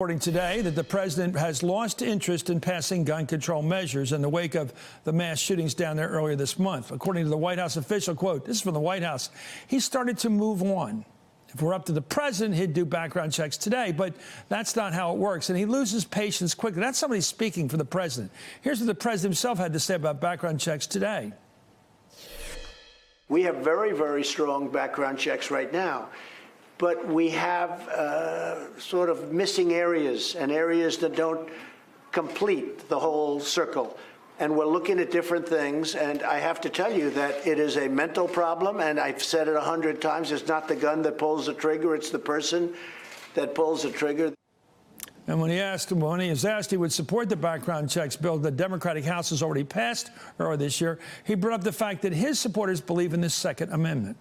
Reporting today that the president has lost interest in passing gun control measures in the wake of the mass shootings down there earlier this month. According to the White House official, quote, this is from the White House, he started to move on. If we're up to the president, he'd do background checks today, but that's not how it works. And he loses patience quickly. That's somebody speaking for the president. Here's what the president himself had to say about background checks today. We have very, very strong background checks right now. But we have sort of missing areas and areas that don't complete the whole circle. And we're looking at different things. And I have to tell you that it is a mental problem. And I've said it 100 times. It's not the gun that pulls the trigger. It's the person that pulls the trigger. And when he was asked he would support the background checks bill the Democratic House has already passed earlier this year, he brought up the fact that his supporters believe in the Second Amendment.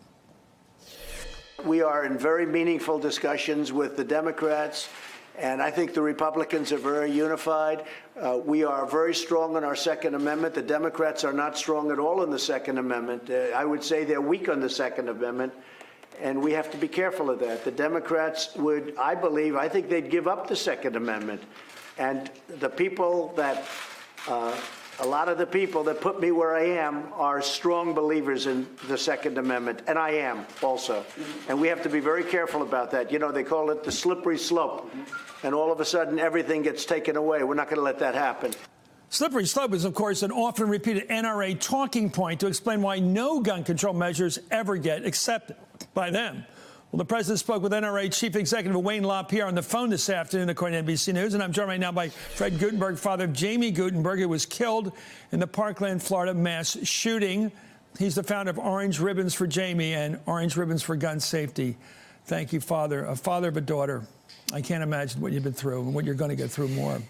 We are in very meaningful discussions with the Democrats, and I think the Republicans are very unified. We are very strong on our Second Amendment. The Democrats are not strong at all in the Second Amendment. I would say they're weak on the Second Amendment, and we have to be careful of that. The Democrats would, I think they'd give up the Second Amendment. And the people that a lot of the people that put me where I am are strong believers in the Second Amendment, and I am also. And we have to be very careful about that. You know, they call it the slippery slope, and all of a sudden everything gets taken away. We're not going to let that happen. Slippery slope is, of course, an often repeated NRA talking point to explain why no gun control measures ever get accepted by them. Well, the president spoke with NRA Chief Executive Wayne LaPierre on the phone this afternoon, according to NBC News. And I'm joined right now by Fred Guttenberg, father of Jaime Guttenberg, who was killed in the Parkland, Florida mass shooting. He's the founder of Orange Ribbons for Jaime and Orange Ribbons for Gun Safety. Thank you, Father. A father of a daughter. I can't imagine what you've been through and what you're going to get through more.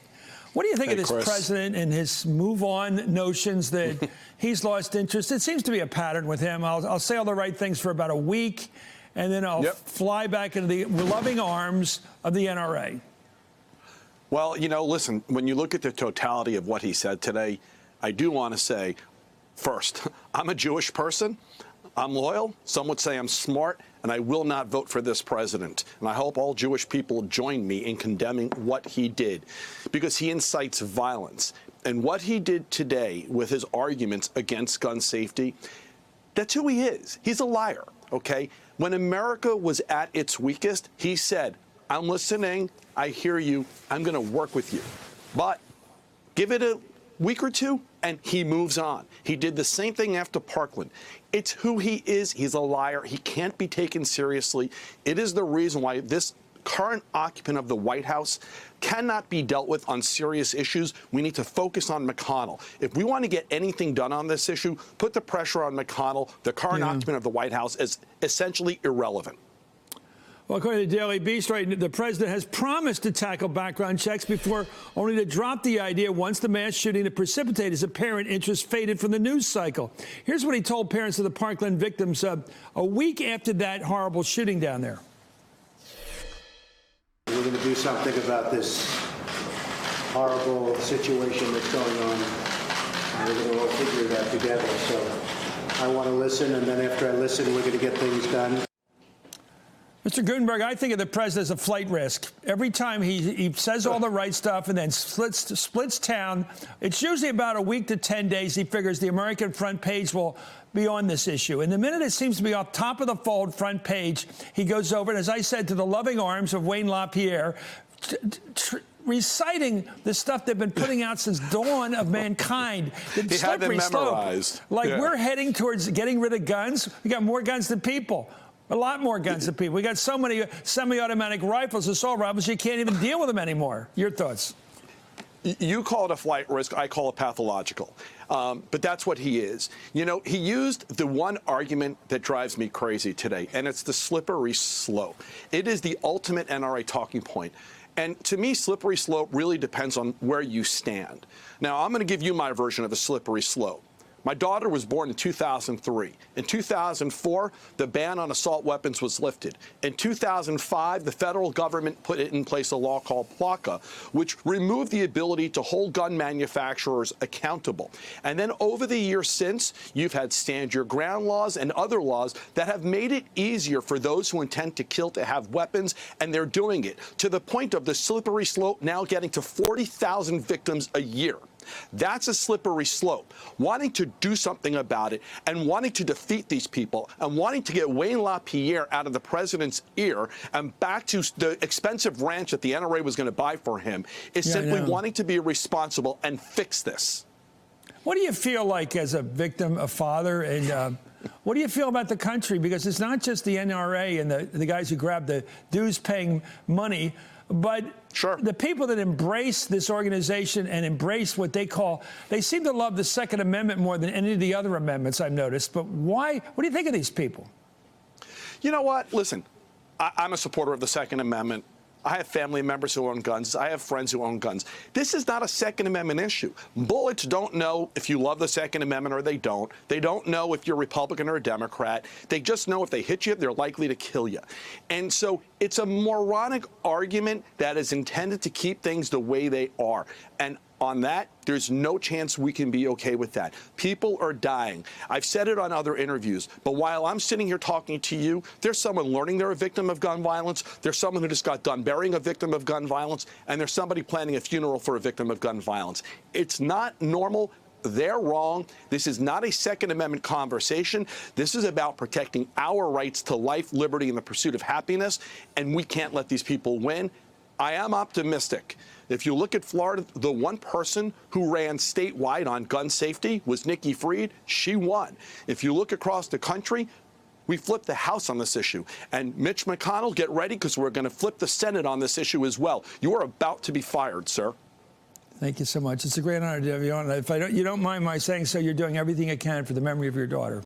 What do you think of this president and his move-on notions that he's lost interest? It seems to be a pattern with him. I'll say all the right things for about a week, and then I'll fly back into the loving arms of the NRA. Well, you know, listen, when you look at the totality of what he said today, I do want to say, first, I'm a Jewish person. I'm loyal. Some would say I'm smart, and I will not vote for this president. And I hope all Jewish people join me in condemning what he did, because he incites violence. And what he did today with his arguments against gun safety, that's who he is. He's a liar, okay? When America was at its weakest, he said, I'm listening, I hear you, I'm going to work with you. But give it a week or two, and he moves on. He did the same thing after Parkland. It's who he is. He's a liar. He can't be taken seriously. It is the reason why this current occupant of the White House cannot be dealt with on serious issues. We need to focus on McConnell. If we want to get anything done on this issue, put the pressure on McConnell. The current occupant of the White House is essentially irrelevant. Well, according to Daily Beast, right, the president has promised to tackle background checks before only to drop the idea once the mass shooting that precipitated his apparent interest faded from the news cycle. Here's what he told parents of the Parkland victims a week after that horrible shooting down there. We're going to do something about this horrible situation that's going on. And we're going to all figure it out together. So I want to listen, and then after I listen, we're going to get things done. Mr. Guttenberg, I think of the president as a flight risk. Every time he says all the right stuff and then splits town, it's usually about a week to 10 days he figures the American front page will be on this issue. And the minute it seems to be off top of the fold front page, he goes over, and as I said, to the loving arms of Wayne LaPierre, reciting the stuff they've been putting out since dawn of mankind. The slippery slope. Like we're heading towards getting rid of guns. We got more guns than people. A lot more guns than people. We got so many semi-automatic rifles, assault rifles, you can't even deal with them anymore. Your thoughts? You call it a flight risk. I call it pathological. But that's what he is. You know, he used the one argument that drives me crazy today, and it's the slippery slope. It is the ultimate NRA talking point. And to me, slippery slope really depends on where you stand. Now, I'm going to give you my version of the slippery slope. My daughter was born in 2003. In 2004, the ban on assault weapons was lifted. In 2005, the federal government put in place a law called PLCA, which removed the ability to hold gun manufacturers accountable. And then over the years since, you've had stand your ground laws and other laws that have made it easier for those who intend to kill to have weapons, and they're doing it to the point of the slippery slope now getting to 40,000 victims a year. That's a slippery slope. Wanting to do something about it and wanting to defeat these people and wanting to get Wayne LaPierre out of the president's ear and back to the expensive ranch that the NRA was going to buy for him is simply wanting to be responsible and fix this. What do you feel like as a victim, a father, and what do you feel about the country? Because it's not just the NRA and the guys who grab the dues-paying money, but the people that embrace this organization and embrace what they call, they seem to love the Second Amendment more than any of the other amendments I've noticed. But why? What do you think of these people? You know what? Listen, I'm a supporter of the Second Amendment. I have family members who own guns. I have friends who own guns. This is not a Second Amendment issue. Bullets don't know if you love the Second Amendment or they don't. They don't know if you're Republican or a Democrat. They just know if they hit you, they're likely to kill you. And so it's a moronic argument that is intended to keep things the way they are. And on that, there's no chance we can be okay with that. People are dying. I've said it on other interviews, but while I'm sitting here talking to you, there's someone learning they're a victim of gun violence, there's someone who just got done burying a victim of gun violence, and there's somebody planning a funeral for a victim of gun violence. It's not normal. They're wrong. This is not a Second Amendment conversation. This is about protecting our rights to life, liberty, and the pursuit of happiness, and we can't let these people win. I am optimistic. If you look at Florida, the one person who ran statewide on gun safety was Nikki Fried. She won. If you look across the country, we flipped the House on this issue. And Mitch McConnell, get ready, because we're going to flip the Senate on this issue as well. You are about to be fired, sir. Thank you so much. It's a great honor to have you on. If you don't mind my saying so, you're doing everything you can for the memory of your daughter.